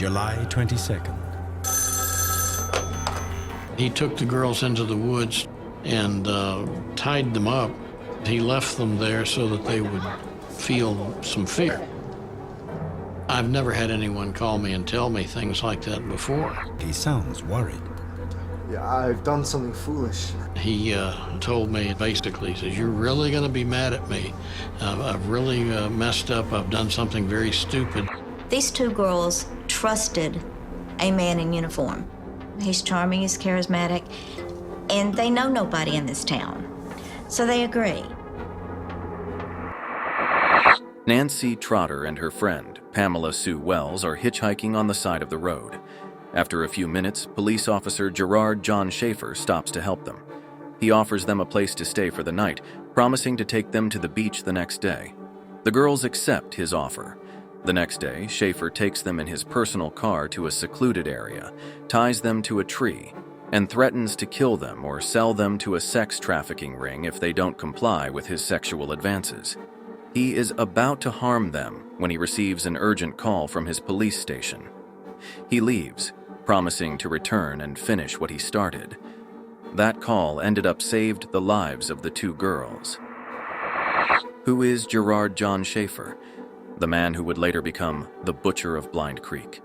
July 22nd. He took the girls into the woods and tied them up. He left them there so that they would feel some fear. I've never had anyone call me and tell me things like that before. He sounds worried. Yeah, I've done something foolish. He told me basically, he says, "You're really going to be mad at me. I've really messed up. I've done something very stupid." These two girls trusted a man in uniform. He's charming, he's charismatic, and they know nobody in this town, so they agree. Nancy Trotter and her friend, Pamela Sue Wells, are hitchhiking on the side of the road. After a few minutes, police officer Gerard John Schaefer stops to help them. He offers them a place to stay for the night, promising to take them to the beach the next day. The girls accept his offer. The next day, Schaefer takes them in his personal car to a secluded area, ties them to a tree, and threatens to kill them or sell them to a sex trafficking ring if they don't comply with his sexual advances. He is about to harm them when he receives an urgent call from his police station. He leaves, promising to return and finish what he started. That call ended up saved the lives of the two girls. Who is Gerard John Schaefer, the man who would later become the Butcher of Blind Creek?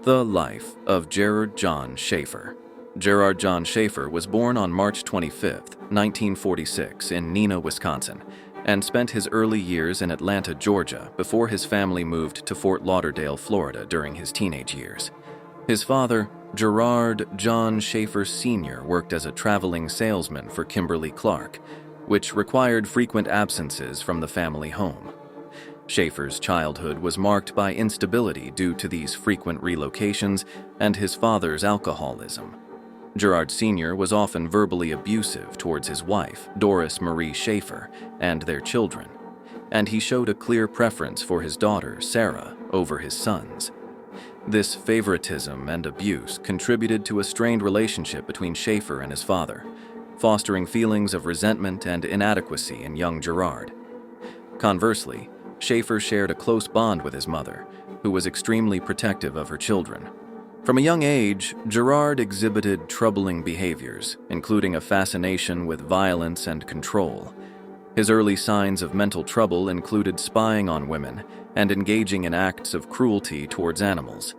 The life of Gerard John Schaefer. Gerard John Schaefer was born on March 25, 1946, in Neenah, Wisconsin, and spent his early years in Atlanta, Georgia, before his family moved to Fort Lauderdale, Florida during his teenage years. His father, Gerard John Schaefer Sr., worked as a traveling salesman for Kimberly-Clark, which required frequent absences from the family home. Schaefer's childhood was marked by instability due to these frequent relocations and his father's alcoholism. Gerard Sr. was often verbally abusive towards his wife, Doris Marie Schaefer, and their children, and he showed a clear preference for his daughter, Sarah, over his sons. This favoritism and abuse contributed to a strained relationship between Schaefer and his father, fostering feelings of resentment and inadequacy in young Gerard. Conversely, Schaefer shared a close bond with his mother, who was extremely protective of her children. From a young age, Gerard exhibited troubling behaviors, including a fascination with violence and control. His early signs of mental trouble included spying on women and engaging in acts of cruelty towards animals.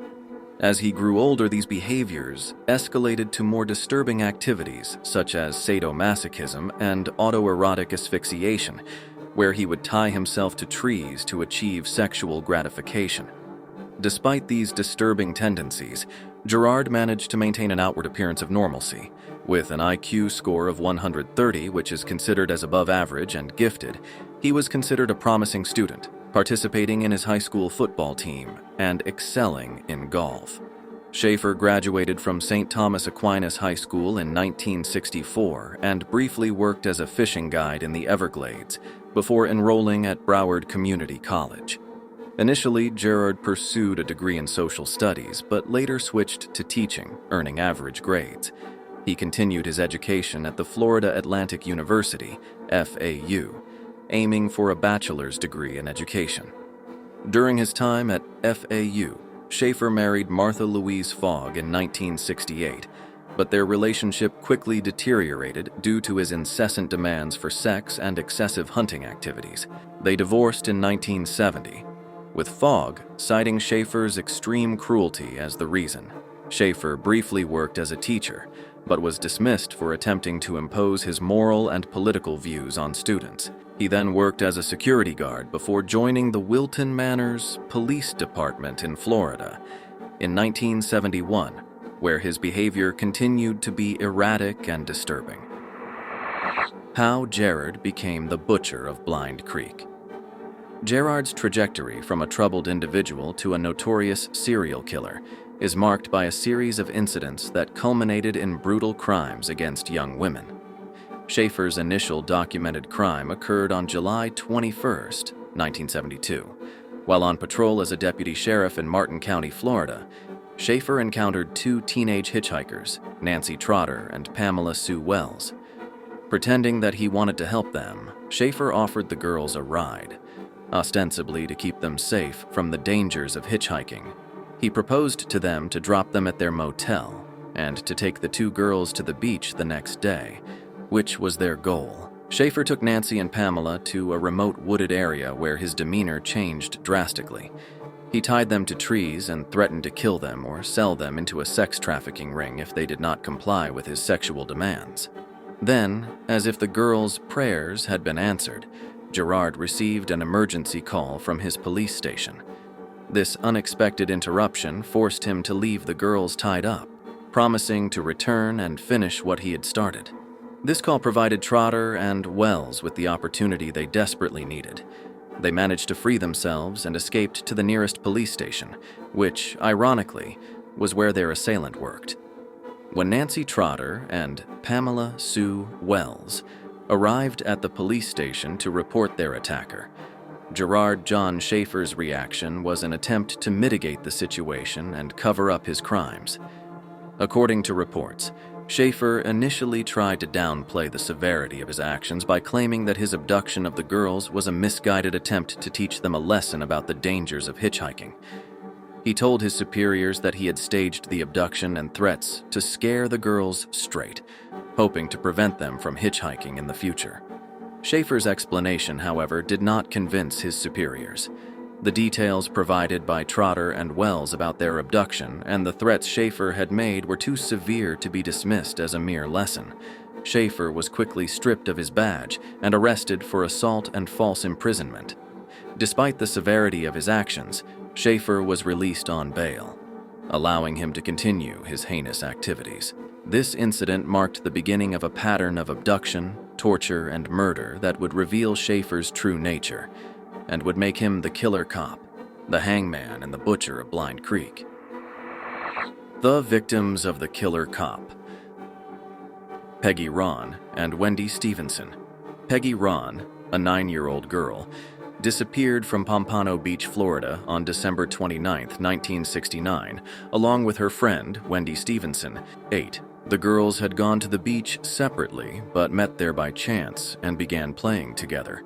As he grew older, these behaviors escalated to more disturbing activities such as sadomasochism and autoerotic asphyxiation, where he would tie himself to trees to achieve sexual gratification. Despite these disturbing tendencies, Gerard managed to maintain an outward appearance of normalcy. With an IQ score of 130, which is considered as above average and gifted, he was considered a promising student, participating in his high school football team and excelling in golf. Schaefer graduated from St. Thomas Aquinas High School in 1964 and briefly worked as a fishing guide in the Everglades before enrolling at Broward Community College. Initially, Gerard pursued a degree in social studies, but later switched to teaching, earning average grades. He continued his education at the Florida Atlantic University, FAU, aiming for a bachelor's degree in education. During his time at FAU, Schaefer married Martha Louise Fogg in 1968, but their relationship quickly deteriorated due to his incessant demands for sex and excessive hunting activities. They divorced in 1970, with Fogg citing Schaefer's extreme cruelty as the reason. Schaefer briefly worked as a teacher, but was dismissed for attempting to impose his moral and political views on students. He then worked as a security guard before joining the Wilton Manors Police Department in Florida in 1971, where his behavior continued to be erratic and disturbing. How Gerard became the Butcher of Blind Creek. Gerard's trajectory from a troubled individual to a notorious serial killer is marked by a series of incidents that culminated in brutal crimes against young women. Schaefer's initial documented crime occurred on July 21, 1972. While on patrol as a deputy sheriff in Martin County, Florida, Schaefer encountered two teenage hitchhikers, Nancy Trotter and Pamela Sue Wells. Pretending that he wanted to help them, Schaefer offered the girls a ride. ostensibly to keep them safe from the dangers of hitchhiking. He proposed to them to drop them at their motel and to take the two girls to the beach the next day, which was their goal. Schaefer took Nancy and Pamela to a remote wooded area where his demeanor changed drastically. He tied them to trees and threatened to kill them or sell them into a sex trafficking ring if they did not comply with his sexual demands. Then, as if the girls' prayers had been answered, Gerard received an emergency call from his police station. This unexpected interruption forced him to leave the girls tied up, promising to return and finish what he had started. This call provided Trotter and Wells with the opportunity they desperately needed. They managed to free themselves and escaped to the nearest police station, which, ironically, was where their assailant worked. When Nancy Trotter and Pamela Sue Wells arrived at the police station to report their attacker, Gerard John Schaefer's reaction was an attempt to mitigate the situation and cover up his crimes. According to reports, Schaefer initially tried to downplay the severity of his actions by claiming that his abduction of the girls was a misguided attempt to teach them a lesson about the dangers of hitchhiking. He told his superiors that he had staged the abduction and threats to scare the girls straight, hoping to prevent them from hitchhiking in the future. Schaefer's explanation, however, did not convince his superiors. The details provided by Trotter and Wells about their abduction and the threats Schaefer had made were too severe to be dismissed as a mere lesson. Schaefer was quickly stripped of his badge and arrested for assault and false imprisonment. Despite the severity of his actions, Schaefer was released on bail, allowing him to continue his heinous activities. This incident marked the beginning of a pattern of abduction, torture, and murder that would reveal Schaefer's true nature and would make him the killer cop, the hangman, and the butcher of Blind Creek. The victims of the killer cop: Peggy Ron and Wendy Stevenson. Peggy Ron, a 9-year-old girl, disappeared from Pompano Beach, Florida on December 29, 1969, along with her friend, Wendy Stevenson, 8. The girls had gone to the beach separately, but met there by chance and began playing together.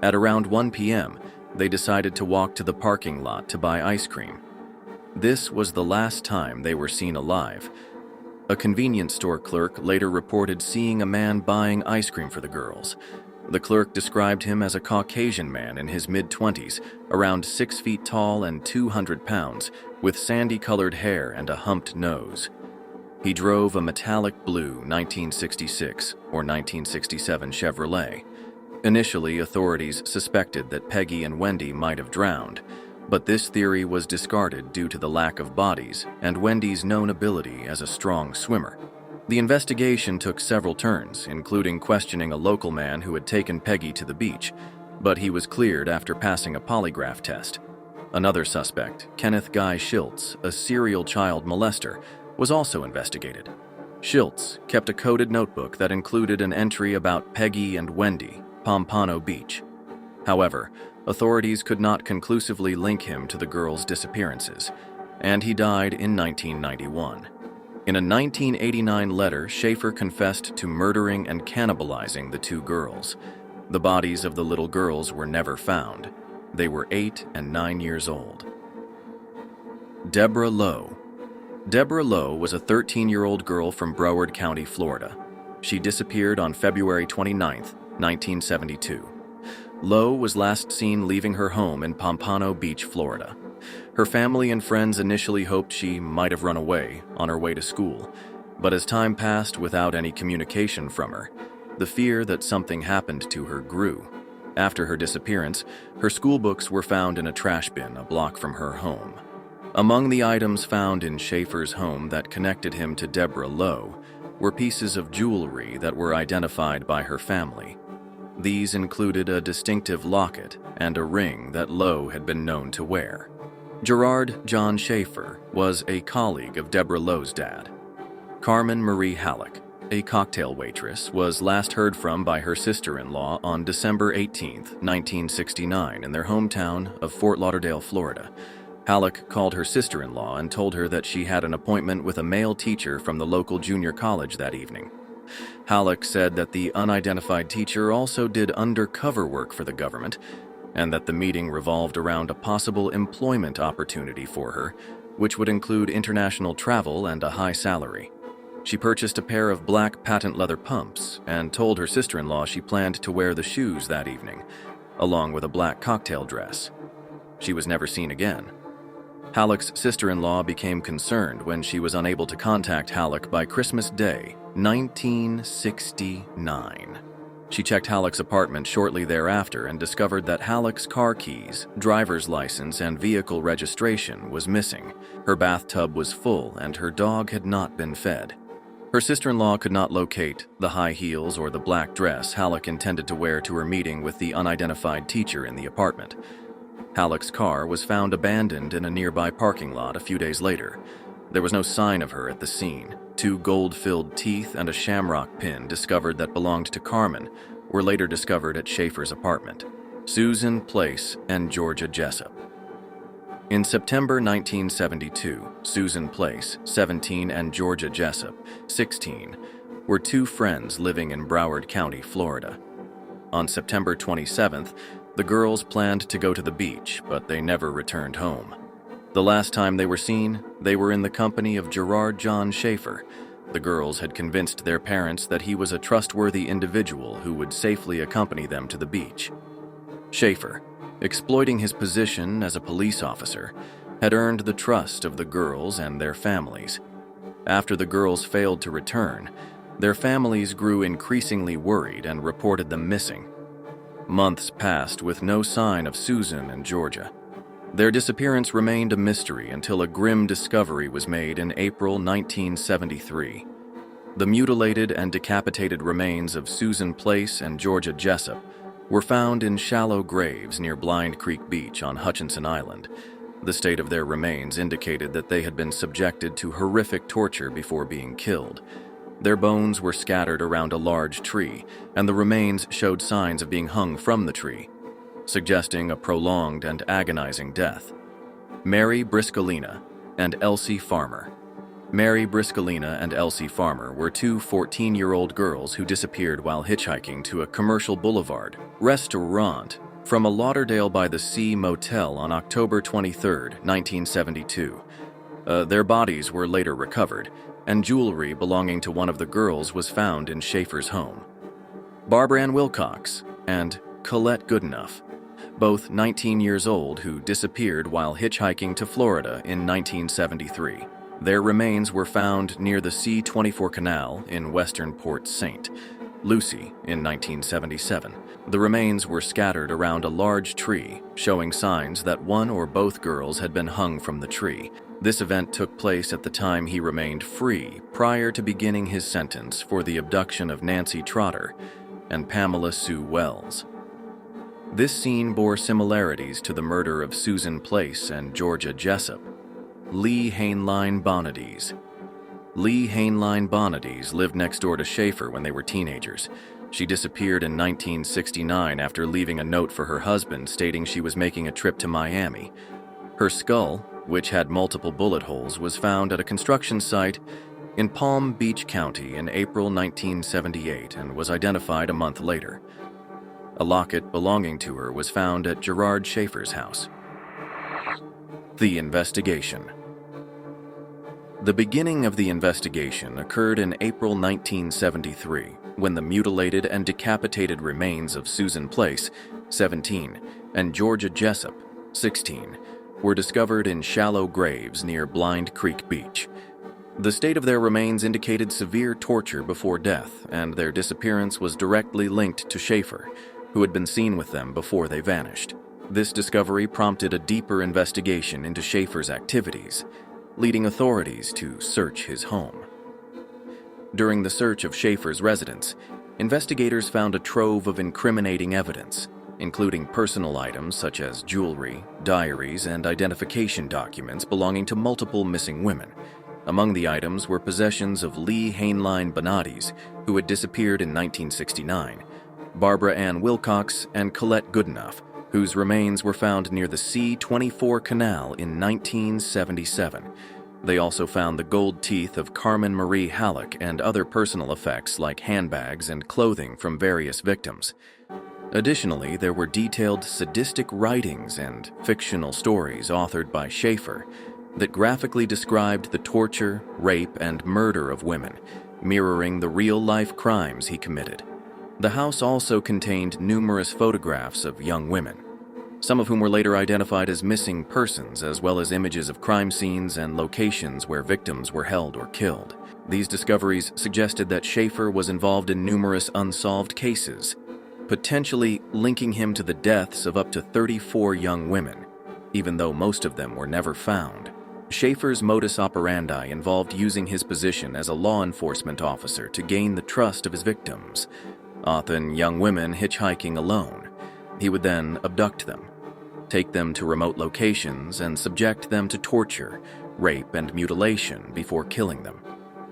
At around 1 p.m., they decided to walk to the parking lot to buy ice cream. This was the last time they were seen alive. A convenience store clerk later reported seeing a man buying ice cream for the girls. The clerk described him as a Caucasian man in his mid-20s, around 6 feet tall and 200 pounds, with sandy-colored hair and a humped nose. He drove a metallic blue 1966 or 1967 Chevrolet. Initially, authorities suspected that Peggy and Wendy might have drowned, but this theory was discarded due to the lack of bodies and Wendy's known ability as a strong swimmer. The investigation took several turns, including questioning a local man who had taken Peggy to the beach, but he was cleared after passing a polygraph test. Another suspect, Kenneth Guy Schiltz, a serial child molester, was also investigated. Schiltz kept a coded notebook that included an entry about Peggy and Wendy, Pompano Beach. However, authorities could not conclusively link him to the girls' disappearances, and he died in 1991. In a 1989 letter, Schaefer confessed to murdering and cannibalizing the two girls. The bodies of the little girls were never found. They were 8 and 9 years old. Deborah Lowe. Deborah Lowe was a 13-year-old girl from Broward County, Florida. She disappeared on February 29, 1972. Lowe was last seen leaving her home in Pompano Beach, Florida. Her family and friends initially hoped she might have run away on her way to school, but as time passed without any communication from her, the fear that something happened to her grew. After her disappearance, her school books were found in a trash bin a block from her home. Among the items found in Schaefer's home that connected him to Deborah Lowe were pieces of jewelry that were identified by her family. These included a distinctive locket and a ring that Lowe had been known to wear. Gerard John Schaefer was a colleague of Deborah Lowe's dad. Carmen Marie Halleck, a cocktail waitress, was last heard from by her sister-in-law on December 18, 1969, in their hometown of Fort Lauderdale, Florida. Halleck called her sister-in-law and told her that she had an appointment with a male teacher from the local junior college that evening. Halleck said that the unidentified teacher also did undercover work for the government, and that the meeting revolved around a possible employment opportunity for her, which would include international travel and a high salary. She purchased a pair of black patent leather pumps and told her sister-in-law she planned to wear the shoes that evening, along with a black cocktail dress. She was never seen again. Halleck's sister-in-law became concerned when she was unable to contact Halleck by Christmas Day, 1969. She checked Halleck's apartment shortly thereafter and discovered that Halleck's car keys, driver's license, and vehicle registration was missing. Her bathtub was full and her dog had not been fed. Her sister-in-law could not locate the high heels or the black dress Halleck intended to wear to her meeting with the unidentified teacher in the apartment. Halleck's car was found abandoned in a nearby parking lot a few days later. There was no sign of her at the scene. 2 gold-filled teeth and a shamrock pin discovered that belonged to Carmen were later discovered at Schaefer's apartment. Susan Place and Georgia Jessup. In September 1972, Susan Place, 17, and Georgia Jessup, 16, were 2 friends living in Broward County, Florida. On September 27th, the girls planned to go to the beach, but they never returned home. The last time they were seen, they were in the company of Gerard John Schaefer. The girls had convinced their parents that he was a trustworthy individual who would safely accompany them to the beach. Schaefer, exploiting his position as a police officer, had earned the trust of the girls and their families. After the girls failed to return, their families grew increasingly worried and reported them missing. Months passed with no sign of Susan and Georgia. Their disappearance remained a mystery until a grim discovery was made in April 1973. The mutilated and decapitated remains of Susan Place and Georgia Jessup were found in shallow graves near Blind Creek Beach on Hutchinson Island. The state of their remains indicated that they had been subjected to horrific torture before being killed. Their bones were scattered around a large tree, and the remains showed signs of being hung from the tree, suggesting a prolonged and agonizing death. Mary Briscolina and Elsie Farmer. Mary Briscolina and Elsie Farmer were 2 14-year-old girls who disappeared while hitchhiking to a commercial boulevard restaurant from a Lauderdale-by-the-Sea motel on October 23, 1972. Their bodies were later recovered, and jewelry belonging to one of the girls was found in Schaefer's home. Barbara Ann Wilcox and Colette Goodenough, both 19 years old, who disappeared while hitchhiking to Florida in 1973. Their remains were found near the C-24 Canal in western Port St. Lucie in 1977. The remains were scattered around a large tree, showing signs that one or both girls had been hung from the tree. This event took place at the time he remained free prior to beginning his sentence for the abduction of Nancy Trotter and Pamela Sue Wells. This scene bore similarities to the murder of Susan Place and Georgia Jessup. Lee Hainline Bonadies. Lee Hainline Bonadies lived next door to Schaefer when they were teenagers. She disappeared in 1969 after leaving a note for her husband stating she was making a trip to Miami. Her skull, which had multiple bullet holes, was found at a construction site in Palm Beach County in April 1978 and was identified a month later. A locket belonging to her was found at Gerard Schaefer's house. The investigation. The beginning of the investigation occurred in April 1973, when the mutilated and decapitated remains of Susan Place, 17, and Georgia Jessup, 16, were discovered in shallow graves near Blind Creek Beach. The state of their remains indicated severe torture before death, and their disappearance was directly linked to Schaefer, who had been seen with them before they vanished. This discovery prompted a deeper investigation into Schaefer's activities, leading authorities to search his home. During the search of Schaefer's residence, investigators found a trove of incriminating evidence, including personal items such as jewelry, diaries, and identification documents belonging to multiple missing women. Among the items were possessions of Lee Hainline Bonadies, who had disappeared in 1969, Barbara Ann Wilcox, and Colette Goodenough, whose remains were found near the C-24 Canal in 1977. They also found the gold teeth of Carmen Marie Halleck and other personal effects like handbags and clothing from various victims. Additionally, there were detailed sadistic writings and fictional stories authored by Schaefer that graphically described the torture, rape, and murder of women, mirroring the real-life crimes he committed. The house also contained numerous photographs of young women, some of whom were later identified as missing persons, as well as images of crime scenes and locations where victims were held or killed. These discoveries suggested that Schaefer was involved in numerous unsolved cases, potentially linking him to the deaths of up to 34 young women, even though most of them were never found. Schaefer's modus operandi involved using his position as a law enforcement officer to gain the trust of his victims, often young women hitchhiking alone. He would then abduct them, take them to remote locations, and subject them to torture, rape, and mutilation before killing them.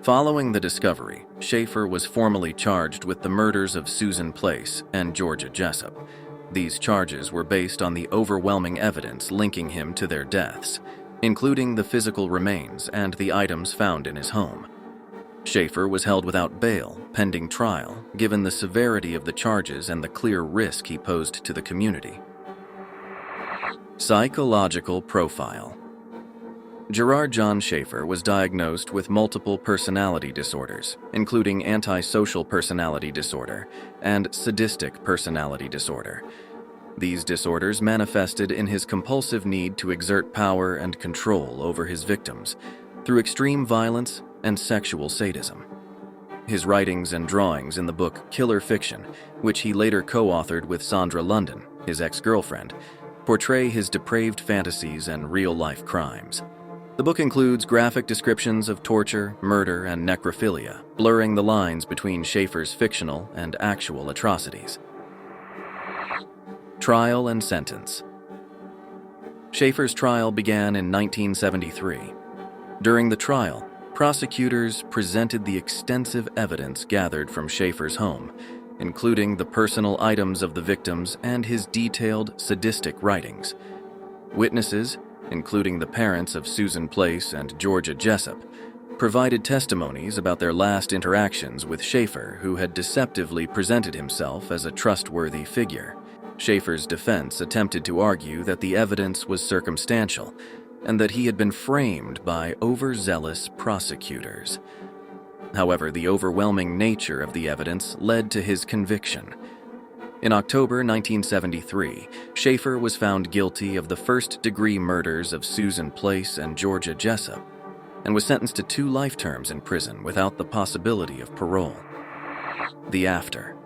Following the discovery, Schaefer was formally charged with the murders of Susan Place and Georgia Jessup. These charges were based on the overwhelming evidence linking him to their deaths, including the physical remains and the items found in his home. Schaefer was held without bail, pending trial, given the severity of the charges and the clear risk he posed to the community. Psychological profile. Gerard John Schaefer was diagnosed with multiple personality disorders, including antisocial personality disorder and sadistic personality disorder. These disorders manifested in his compulsive need to exert power and control over his victims through extreme violence and sexual sadism. His writings and drawings in the book Killer Fiction, which he later co-authored with Sandra London, his ex-girlfriend, portray his depraved fantasies and real-life crimes. The book includes graphic descriptions of torture, murder, and necrophilia, blurring the lines between Schaefer's fictional and actual atrocities. Trial and sentence. Schaefer's trial began in 1973. During the trial, prosecutors presented the extensive evidence gathered from Schaefer's home, including the personal items of the victims and his detailed, sadistic writings. Witnesses, including the parents of Susan Place and Georgia Jessup, provided testimonies about their last interactions with Schaefer, who had deceptively presented himself as a trustworthy figure. Schaefer's defense attempted to argue that the evidence was circumstantial and that he had been framed by overzealous prosecutors. However, the overwhelming nature of the evidence led to his conviction. In October 1973, Schaefer was found guilty of the first-degree murders of Susan Place and Georgia Jessup and was sentenced to 2 life terms in prison without the possibility of parole. The after.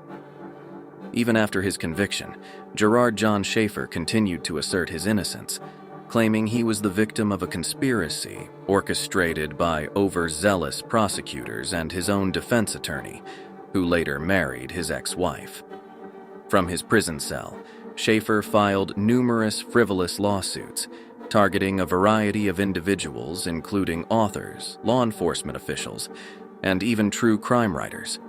Even after his conviction, Gerard John Schaefer continued to assert his innocence, claiming he was the victim of a conspiracy orchestrated by overzealous prosecutors and his own defense attorney, who later married his ex-wife. From his prison cell, Schaefer filed numerous frivolous lawsuits, targeting a variety of individuals including authors, law enforcement officials, and even true crime writers.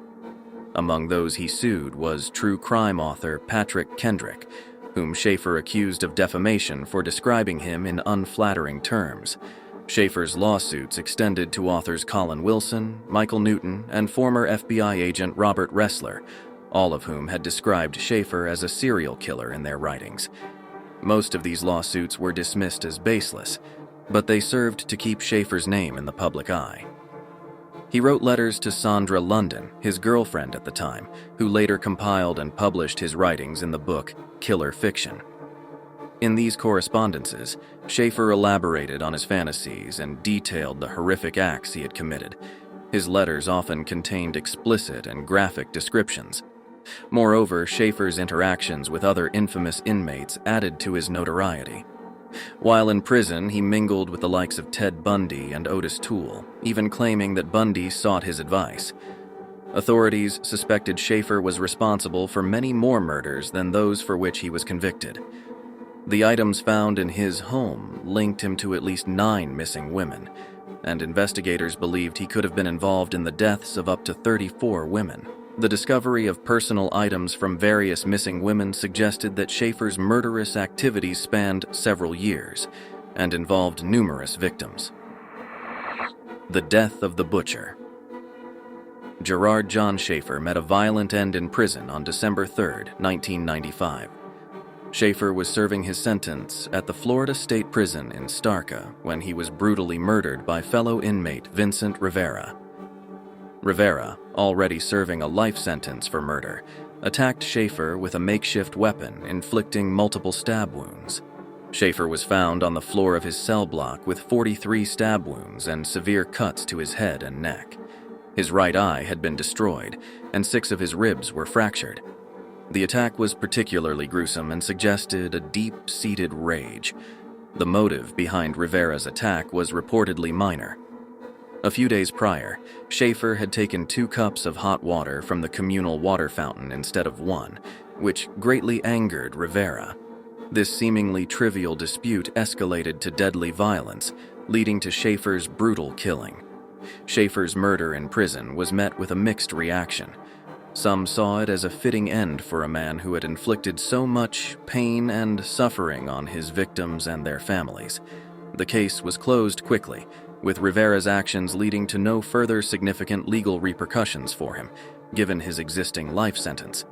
Among those he sued was true crime author Patrick Kendrick, whom Schaefer accused of defamation for describing him in unflattering terms. Schaefer's lawsuits extended to authors Colin Wilson, Michael Newton, and former FBI agent Robert Ressler, all of whom had described Schaefer as a serial killer in their writings. Most of these lawsuits were dismissed as baseless, but they served to keep Schaefer's name in the public eye. He wrote letters to Sandra London, his girlfriend at the time, who later compiled and published his writings in the book Killer Fiction. In these correspondences, Schaefer elaborated on his fantasies and detailed the horrific acts he had committed. His letters often contained explicit and graphic descriptions. Moreover, Schaefer's interactions with other infamous inmates added to his notoriety. While in prison, he mingled with the likes of Ted Bundy and Otis Toole, even claiming that Bundy sought his advice. Authorities suspected Schaefer was responsible for many more murders than those for which he was convicted. The items found in his home linked him to at least 9 missing women, and investigators believed he could have been involved in the deaths of up to 34 women. The discovery of personal items from various missing women suggested that Schaefer's murderous activities spanned several years and involved numerous victims. The death of the butcher. Gerard John Schaefer met a violent end in prison on December 3, 1995. Schaefer was serving his sentence at the Florida State Prison in Starka when he was brutally murdered by fellow inmate Vincent Rivera. Rivera, already serving a life sentence for murder, attacked Schaefer with a makeshift weapon, inflicting multiple stab wounds. Schaefer was found on the floor of his cell block with 43 stab wounds and severe cuts to his head and neck. His right eye had been destroyed, and 6 of his ribs were fractured. The attack was particularly gruesome and suggested a deep-seated rage. The motive behind Rivera's attack was reportedly minor. A few days prior, Schaefer had taken 2 cups of hot water from the communal water fountain instead of 1, which greatly angered Rivera. This seemingly trivial dispute escalated to deadly violence, leading to Schaefer's brutal killing. Schaefer's murder in prison was met with a mixed reaction. Some saw it as a fitting end for a man who had inflicted so much pain and suffering on his victims and their families. The case was closed quickly, with Rivera's actions leading to no further significant legal repercussions for him, given his existing life sentence.